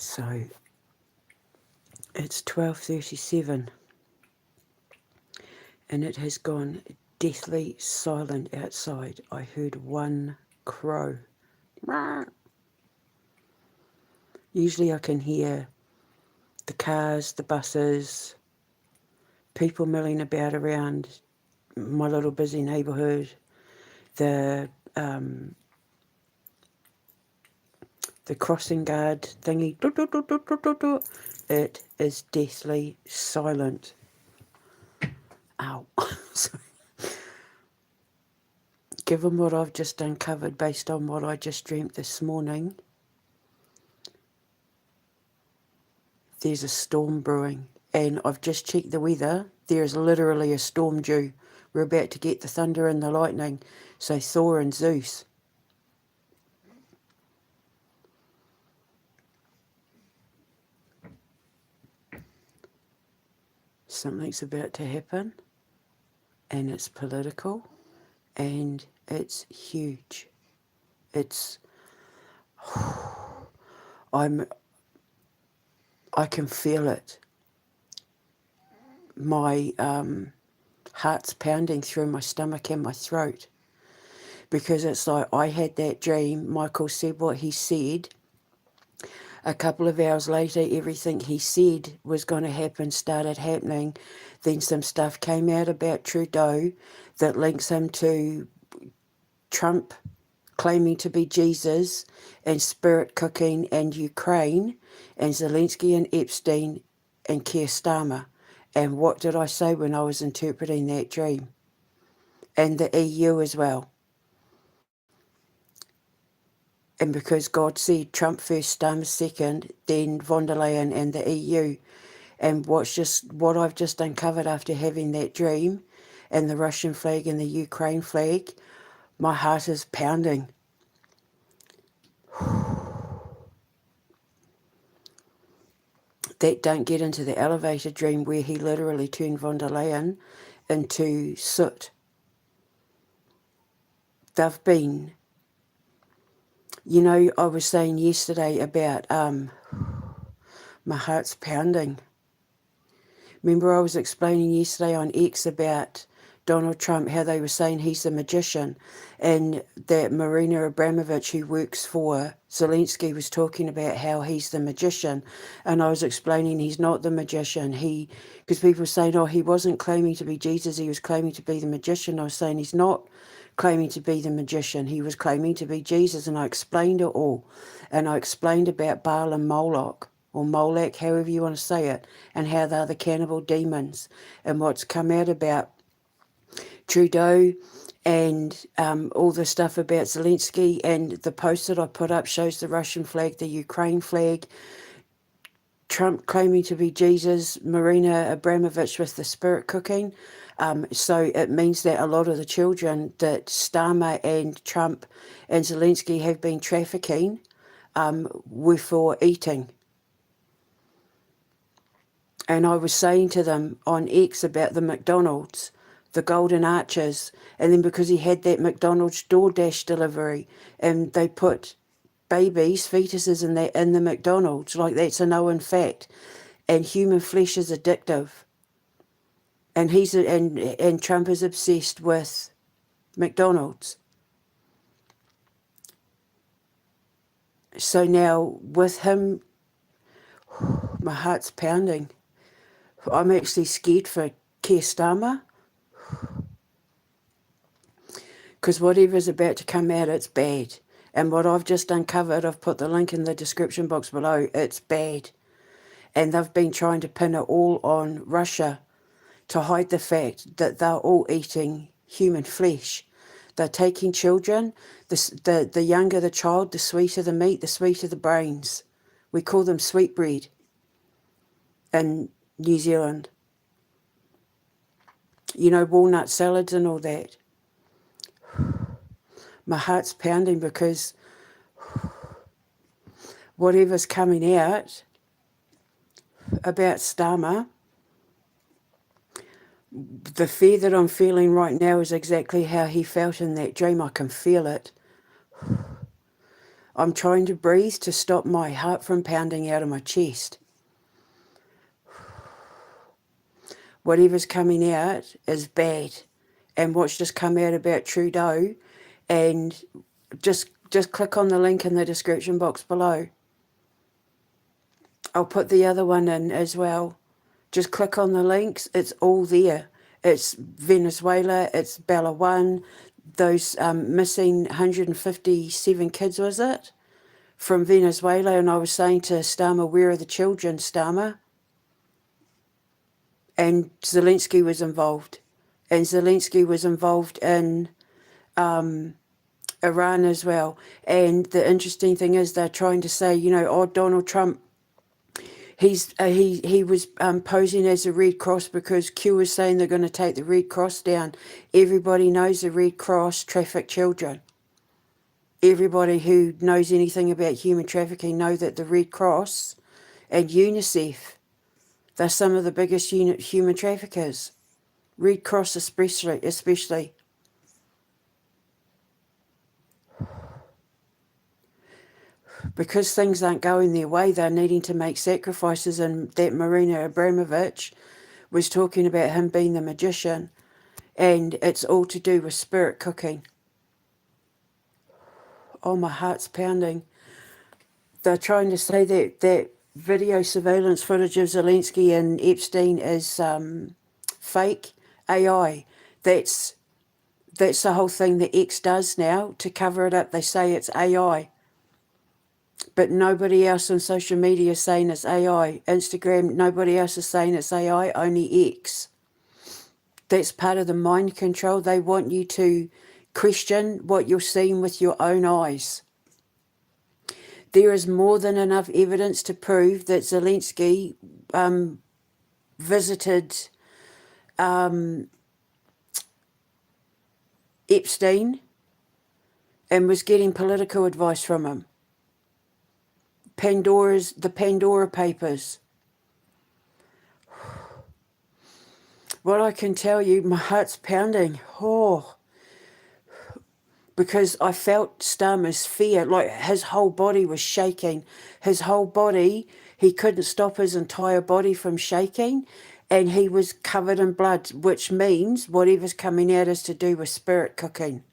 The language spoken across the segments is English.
So it's 12:37 and it has gone deathly silent outside. I heard one crow. Usually I can hear the cars, the buses, people milling about around my little busy neighbourhood, the crossing guard thingy. It is deathly silent. Ow. Given what I've just uncovered based on what I just dreamt this morning, there's a storm brewing. And I've just checked the weather. There is literally a storm due. We're about to get the thunder and the lightning. So Thor and Zeus. Something's about to happen. And it's political. And it's huge. It's... I can feel it. My heart's pounding through my stomach and my throat. Because it's like I had that dream. Michael said what he said. A couple of hours later, everything he said was going to happen started happening. Then some stuff came out about Trudeau that links him to Trump claiming to be Jesus and spirit cooking and Ukraine and Zelensky and Epstein and Keir Starmer. And what did I say when I was interpreting that dream? And the EU as well. And because God said Trump first, Starmer second, then von der Leyen and the EU. And what I've just uncovered after having that dream and the Russian flag and the Ukraine flag, my heart is pounding. That don't get into the elevator dream where he literally turned von der Leyen into soot. They've been... You know, I was saying yesterday about my heart's pounding. Remember I was explaining yesterday on X about Donald Trump, how they were saying he's the magician, and that Marina Abramovich, who works for Zelensky, was talking about how he's the magician. And I was explaining he's not the magician. Because people were saying, oh, he wasn't claiming to be Jesus, he was claiming to be the magician. I was saying he's not claiming to be the magician, he was claiming to be Jesus. And I explained it all. And I explained about Baal and Moloch, or Molech, however you want to say it, and how they're the cannibal demons. And what's come out about Trudeau and all the stuff about Zelensky, and the post that I put up shows the Russian flag, the Ukraine flag, Trump claiming to be Jesus, Marina Abramovich with the spirit cooking. So it means that a lot of the children that Starmer and Trump and Zelensky have been trafficking were for eating. And I was saying to them on X about the McDonald's, the golden arches, and then because he had that McDonald's DoorDash delivery, and they put babies, fetuses in the McDonald's, like that's a known fact, and human flesh is addictive, and and Trump is obsessed with McDonald's. So now with him, my heart's pounding. I'm actually scared for Keir Starmer. Because whatever's about to come out, it's bad. And what I've just uncovered, I've put the link in the description box below, it's bad. And they've been trying to pin it all on Russia to hide the fact that they're all eating human flesh. They're taking children, the younger the child, the sweeter the meat, the sweeter the brains. We call them sweetbread in New Zealand. You know, walnut salads and all that. My heart's pounding because whatever's coming out about Starmer, the fear that I'm feeling right now is exactly how he felt in that dream. I can feel it. I'm trying to breathe to stop my heart from pounding out of my chest. Whatever's coming out is bad. And what's just come out about Trudeau, and just click on the link in the description box below. I'll put the other one in as well. Just click on the links. It's all there. It's Venezuela. It's Bella those missing 157 kids, was it? From Venezuela. And I was saying to Starmer, where are the children, Starmer? And Zelensky was involved. And Zelensky was involved in Iran as well. And the interesting thing is they're trying to say, oh, Donald Trump, he was posing as a Red Cross because Q was saying they're going to take the Red Cross down. Everybody knows the Red Cross traffic children. Everybody who knows anything about human trafficking know that the Red Cross and UNICEF, they're some of the biggest human traffickers. Red Cross especially. Because things aren't going their way, they're needing to make sacrifices, and that Marina Abramovich was talking about him being the magician, and it's all to do with spirit cooking. Oh, my heart's pounding. They're trying to say that video surveillance footage of Zelensky and Epstein is fake AI. That's the whole thing that X does now to cover it up. They say it's AI. But nobody else on social media is saying it's AI. Instagram, nobody else is saying it's AI, only X. That's part of the mind control. They want you to question what you're seeing with your own eyes. There is more than enough evidence to prove that Zelensky visited Epstein and was getting political advice from him. The Pandora Papers. What I can tell you, my heart's pounding. Oh, because I felt Starmer's fear, like his whole body was shaking. His whole body, he couldn't stop his entire body from shaking, and he was covered in blood, which means whatever's coming out is to do with spirit cooking.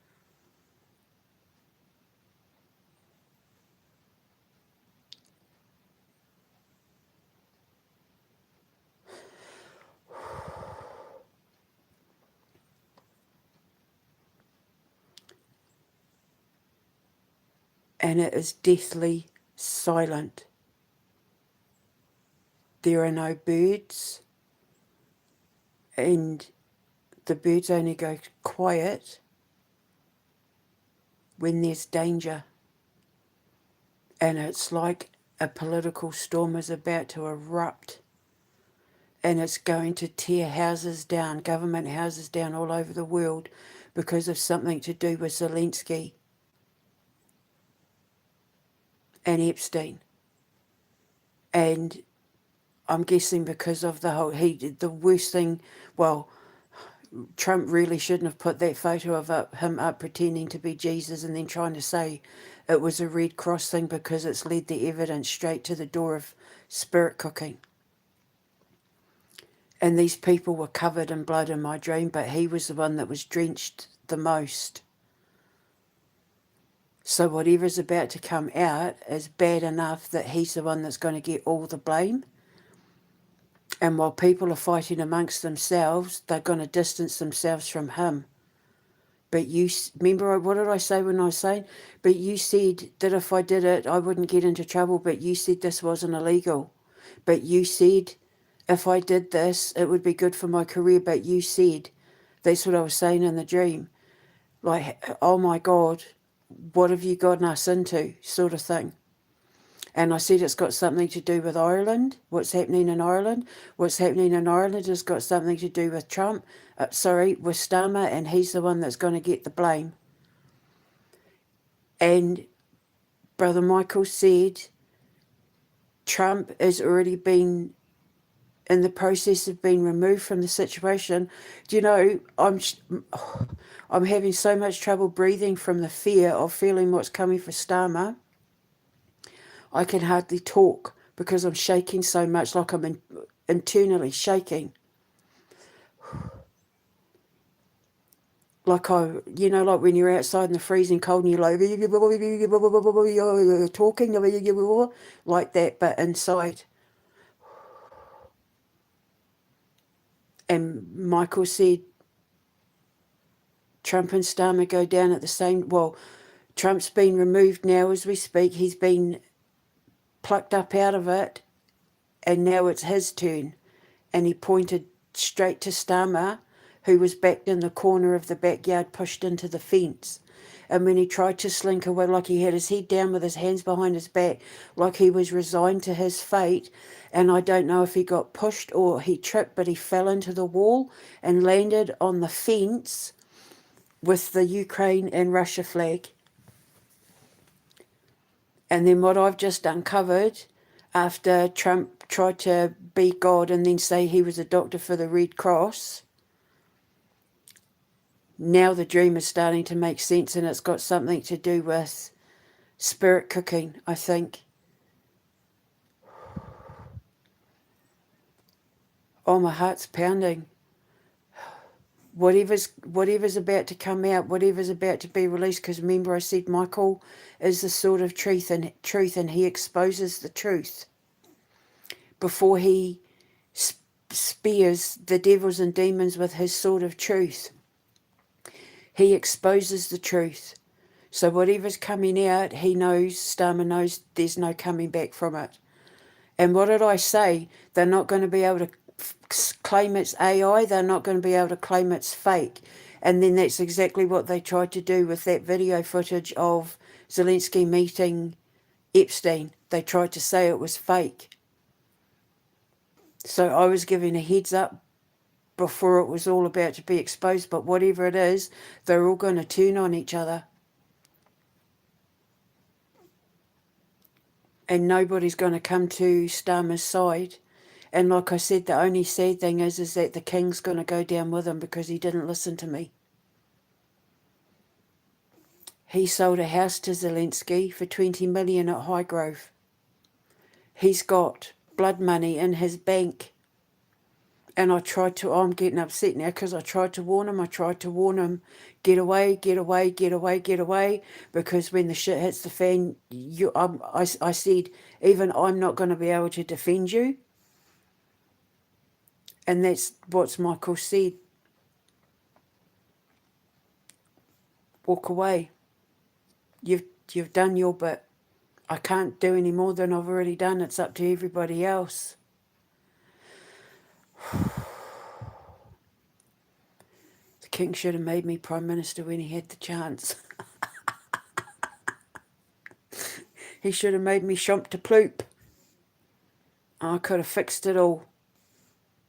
And it is deathly silent. There are no birds, and the birds only go quiet when there's danger. And it's like a political storm is about to erupt, and it's going to tear houses down, government houses down all over the world because of something to do with Zelensky and Epstein. And I'm guessing because of the worst thing, well, Trump really shouldn't have put that photo of him up pretending to be Jesus and then trying to say it was a Red Cross thing, because it's led the evidence straight to the door of spirit cooking. And these people were covered in blood in my dream, but he was the one that was drenched the most. So whatever's about to come out is bad enough that he's the one that's going to get all the blame. And while people are fighting amongst themselves, they're going to distance themselves from him. But you, remember, what did I say when I was saying? But you said that if I did it, I wouldn't get into trouble. But you said this wasn't illegal. But you said if I did this, it would be good for my career. But you said, that's what I was saying in the dream. Like, oh my God, what have you gotten us into, sort of thing. And I said it's got something to do with Ireland, what's happening in Ireland. What's happening in Ireland has got something to do with Trump, with Starmer, and he's the one that's going to get the blame. And Brother Michael said Trump has already been in the process of being removed from the situation. Do you know, I'm having so much trouble breathing from the fear of feeling what's coming for Starmer. I can hardly talk because I'm shaking so much, like I'm internally shaking. Like like when you're outside in the freezing cold and you're like, talking, like that, but inside. And Michael said Trump and Starmer go down at the same, Trump's been removed now as we speak. He's been plucked up out of it, and now it's his turn. And he pointed straight to Starmer, who was backed in the corner of the backyard, pushed into the fence. And when he tried to slink away, like he had his head down with his hands behind his back, like he was resigned to his fate, and I don't know if he got pushed or he tripped, but he fell into the wall and landed on the fence with the Ukraine and Russia flag. And then what I've just uncovered, after Trump tried to be God and then say he was a doctor for the Red Cross, now the dream is starting to make sense, and it's got something to do with spirit cooking, I think. Oh, my heart's pounding. Whatever's about to come out, whatever's about to be released, because remember I said Michael is the sword of truth, and he exposes the truth before he spears the devils and demons with his sword of truth. He exposes the truth. So whatever's coming out, he knows, Starmer knows, there's no coming back from it. And what did I say? They're not going to be able to claim it's AI. They're not going to be able to claim it's fake. And then that's exactly what they tried to do with that video footage of Zelensky meeting Epstein. They tried to say it was fake. So I was giving a heads up before it was all about to be exposed. But whatever it is, they're all going to turn on each other. And nobody's going to come to Starmer's side. And like I said, the only sad thing is that the king's going to go down with him because he didn't listen to me. He sold a house to Zelensky for $20 million at Highgrove. He's got blood money in his bank. And I'm getting upset now because I tried to warn him. Get away, get away, get away, get away. Because when the shit hits the fan, I said, even I'm not going to be able to defend you. And that's what Michael said. Walk away. You've done your bit. I can't do any more than I've already done. It's up to everybody else. The king should have made me Prime Minister when he had the chance. He should have made me Chomp de Ploop. I could have fixed it all.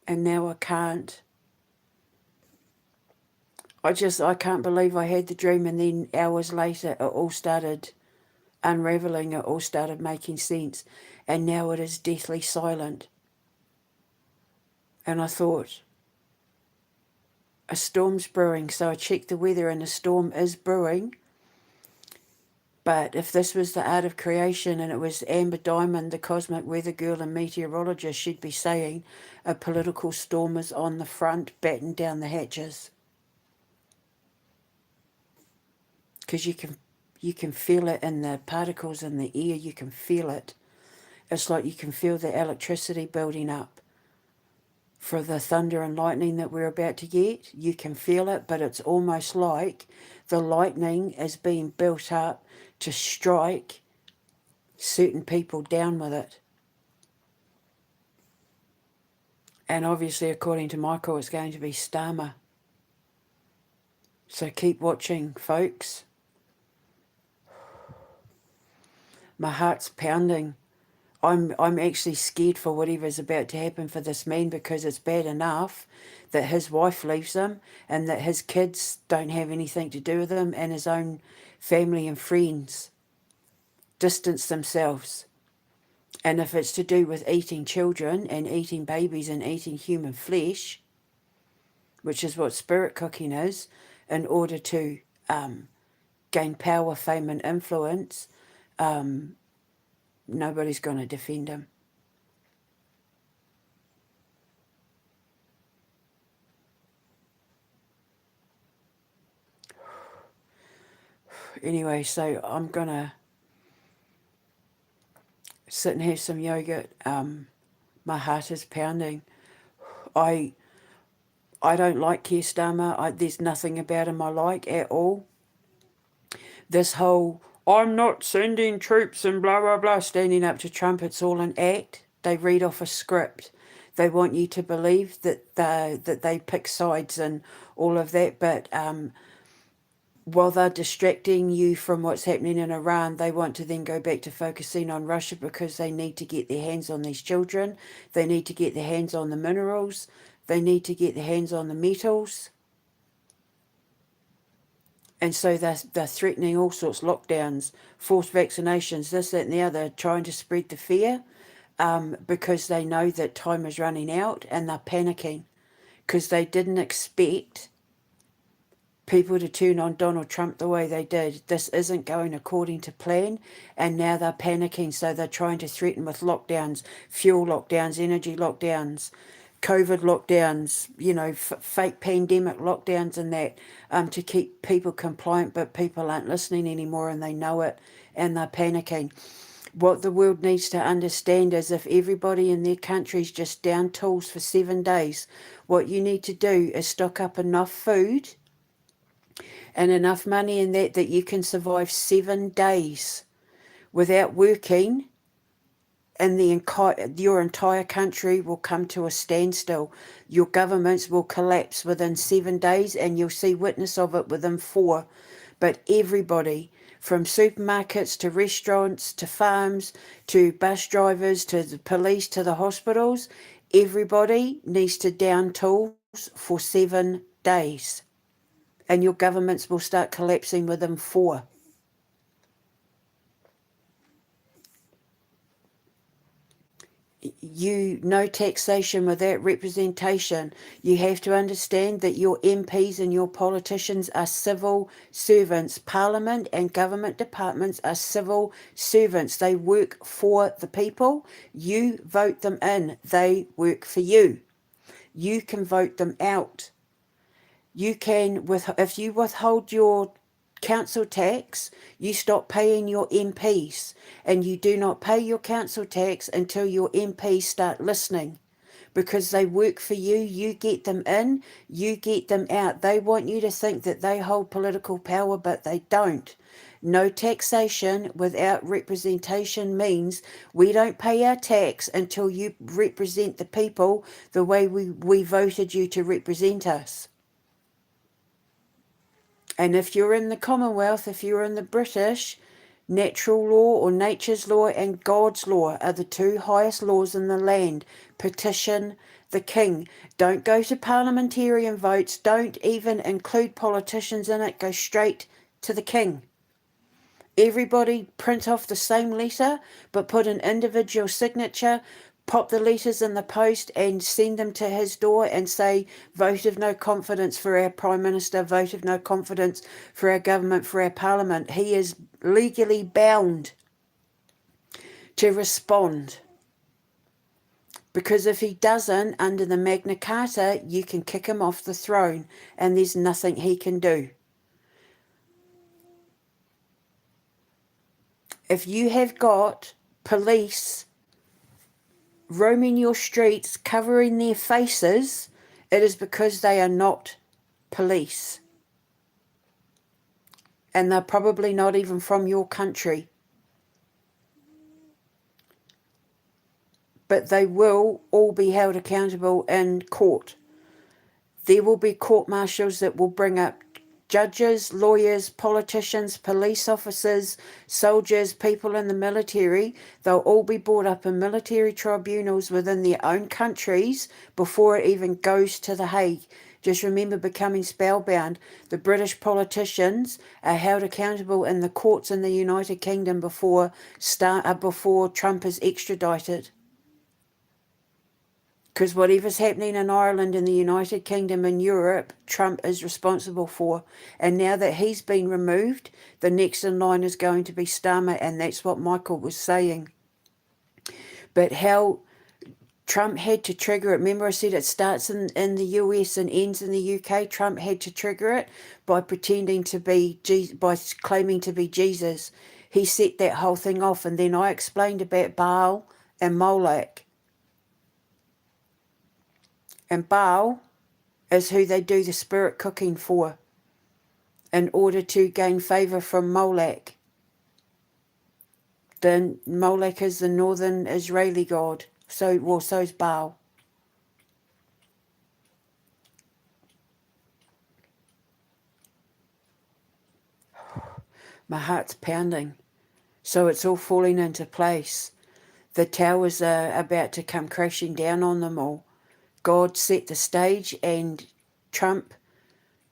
And now I can't. I can't believe I had the dream, and then hours later it all started unravelling, it all started making sense, and now it is deathly silent. And I thought, a storm's brewing, so I checked the weather and a storm is brewing. But if this was the art of creation and it was Amber Diamond, the cosmic weather girl and meteorologist, she'd be saying a political storm is on the front, batten down the hatches. Because you can feel it in the particles in the air, you can feel it. It's like you can feel the electricity building up for the thunder and lightning that we're about to get. You can feel it, but it's almost like the lightning is being built up to strike certain people down with it. And obviously, according to Michael, it's going to be Starmer. So keep watching, folks. My heart's pounding. I'm actually scared for whatever's about to happen for this man, because it's bad enough that his wife leaves him and that his kids don't have anything to do with him, and his own family and friends distance themselves. And if it's to do with eating children and eating babies and eating human flesh, which is what spirit cooking is, in order to gain power, fame and influence, Nobody's going to defend him. Anyway, so I'm going to sit and have some yogurt. My heart is pounding. I don't like Keir Starmer. There's nothing about him I like at all. This whole, I'm not sending troops and blah, blah, blah, standing up to Trump, it's all an act. They read off a script. They want you to believe that they pick sides and all of that, but while they're distracting you from what's happening in Iran, they want to then go back to focusing on Russia because they need to get their hands on these children. They need to get their hands on the minerals. They need to get their hands on the metals. And so they're threatening all sorts, lockdowns, forced vaccinations, this, that and the other, trying to spread the fear because they know that time is running out, and they're panicking because they didn't expect people to turn on Donald Trump the way they did. This isn't going according to plan, and now they're panicking, so they're trying to threaten with lockdowns, fuel lockdowns, energy lockdowns, COVID lockdowns, fake pandemic lockdowns and that, to keep people compliant, but people aren't listening anymore and they know it and they're panicking. What the world needs to understand is if everybody in their country's just down tools for 7 days, what you need to do is stock up enough food and enough money in that you can survive 7 days without working, and your entire country will come to a standstill. Your governments will collapse within 7 days, and you'll see witness of it within 4. But everybody, from supermarkets to restaurants to farms to bus drivers to the police to the hospitals, everybody needs to down tools for 7 days. And your governments will start collapsing within 4. No taxation without representation. You have to understand that your MPs and your politicians are civil servants. Parliament and government departments are civil servants. They work for the people. You vote them in. They work for you. You can vote them out. You can, if you withhold your council tax, you stop paying your MPs, and you do not pay your council tax until your MPs start listening, because they work for you. You get them in, you get them out. They want you to think that they hold political power, but they don't. No taxation without representation means we don't pay our tax until you represent the people the way we voted you to represent us. And if you're in the Commonwealth, if you're in the British, natural law or nature's law and God's law are the 2 highest laws in the land. Petition the king. Don't go to parliamentarian votes. Don't even include politicians in it. Go straight to the king. Everybody print off the same letter, but put an individual signature. Pop the letters in the post and send them to his door and say, vote of no confidence for our Prime Minister, vote of no confidence for our government, for our Parliament. He is legally bound to respond. Because if he doesn't, under the Magna Carta, you can kick him off the throne and there's nothing he can do. If you have got police roaming your streets, covering their faces, it is because they are not police. And they're probably not even from your country. But they will all be held accountable in court. There will be court martials that will bring up judges, lawyers, politicians, police officers, soldiers, people in the military. They'll all be brought up in military tribunals within their own countries before it even goes to The Hague. Just remember, becoming spellbound, the British politicians are held accountable in the courts in the United Kingdom before Trump is extradited. Because whatever's happening in Ireland and the United Kingdom and Europe, Trump is responsible for. And now that he's been removed, the next in line is going to be Starmer, and that's what Michael was saying. But how Trump had to trigger it. Remember I said it starts in the US and ends in the UK? Trump had to trigger it by pretending to be, by claiming to be Jesus. He set that whole thing off. And then I explained about Baal and Molech. And Baal is who they do the spirit cooking for in order to gain favour from Molech. Then Molech is the northern Israeli god. So's Baal. My heart's pounding. So it's all falling into place. The towers are about to come crashing down on them all. God set the stage, and Trump,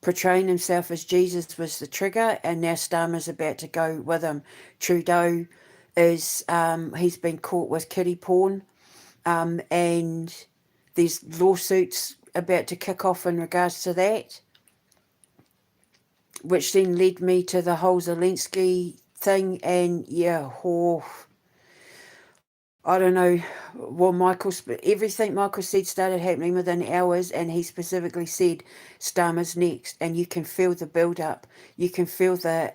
portraying himself as Jesus, was the trigger, and now Starmer's about to go with him. Trudeau is, he's been caught with kiddie porn, and there's lawsuits about to kick off in regards to that, which then led me to the whole Zelensky thing, and yeah, I don't know. Well, everything Michael said started happening within hours, and he specifically said Starmer's next, and you can feel the build-up. You can feel the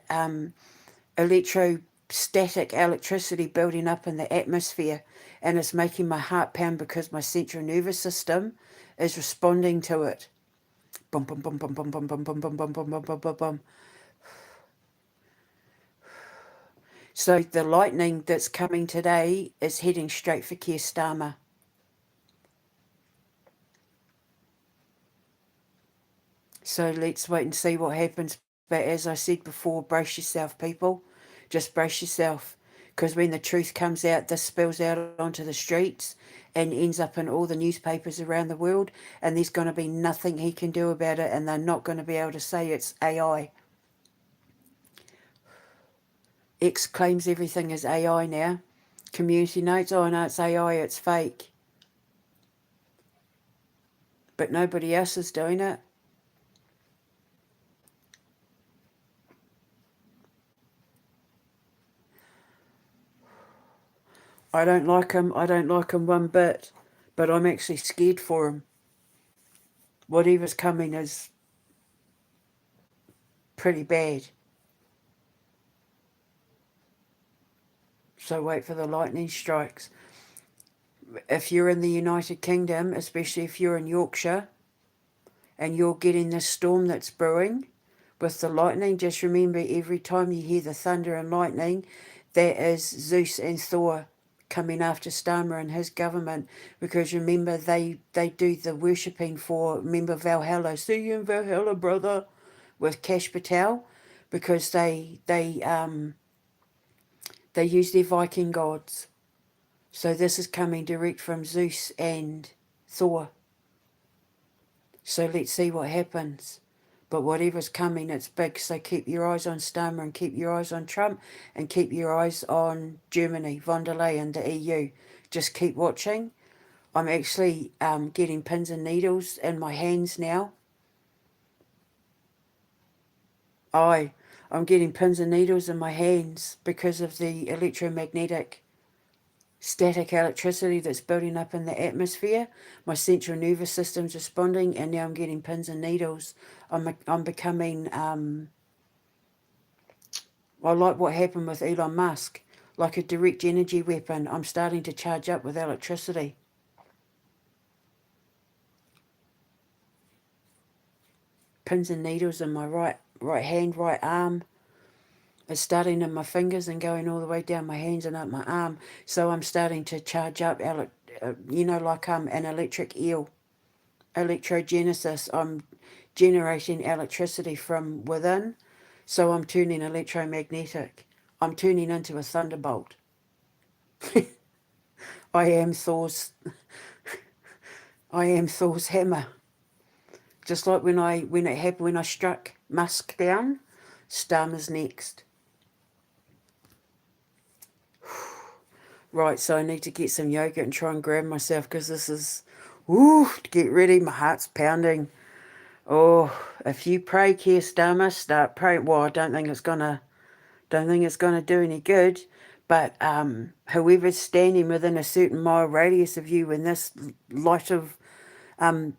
electrostatic electricity building up in the atmosphere, and it's making my heart pound because my central nervous system is responding to it. Bum, bum, bum, bum, bum, bum, bum, bum, bum, bum, bum, bum, bum, bum, bum. So the lightning that's coming today is heading straight for Keir Starmer. So let's wait and see what happens. But as I said before, brace yourself, people. Just brace yourself. Because when the truth comes out, this spills out onto the streets and ends up in all the newspapers around the world. And there's going to be nothing he can do about it. And they're not going to be able to say it's AI. X claims everything is AI now. Community notes, oh no, it's AI, it's fake. But nobody else is doing it. I don't like him. I don't like him one bit. But I'm actually scared for him. Whatever's coming is pretty bad. So wait for the lightning strikes. If you're in the United Kingdom, especially if you're in Yorkshire, and you're getting this storm that's brewing with the lightning, just remember every time you hear the thunder and lightning, that is Zeus and Thor coming after Starmer and his government, because remember they do the worshipping for, remember Valhalla, see you in Valhalla, brother, with Cash Patel, because they use their Viking gods. So this is coming direct from Zeus and Thor. So let's see what happens. But whatever's coming, it's big. So keep your eyes on Starmer and keep your eyes on Trump and keep your eyes on Germany, von der Leyen, the EU. Just keep watching. I'm actually getting pins and needles in my hands now. I'm getting pins and needles in my hands because of the electromagnetic static electricity that's building up in the atmosphere. My central nervous system's responding, and now I'm getting pins and needles. I'm becoming, I like what happened with Elon Musk, like a direct energy weapon. I'm starting to charge up with electricity. Pins and needles in my right hand, right arm. It's starting in my fingers and going all the way down my hands and up my arm. So I'm starting to charge up, like an electric eel. Electrogenesis. I'm generating electricity from within. So I'm turning electromagnetic. I'm turning into a thunderbolt. I am Thor's hammer. Just like when I struck Musk down, Starmer's next. Right, so I need to get some yogurt and try and grab myself because this is, get ready, my heart's pounding. Oh, if you pray, Keir Starmer, start praying. Well, I don't think it's gonna do any good, But whoever's standing within a certain mile radius of you when this light of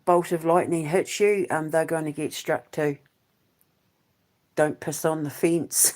bolt of lightning hits you, they're going to get struck too. Don't piss on the fence.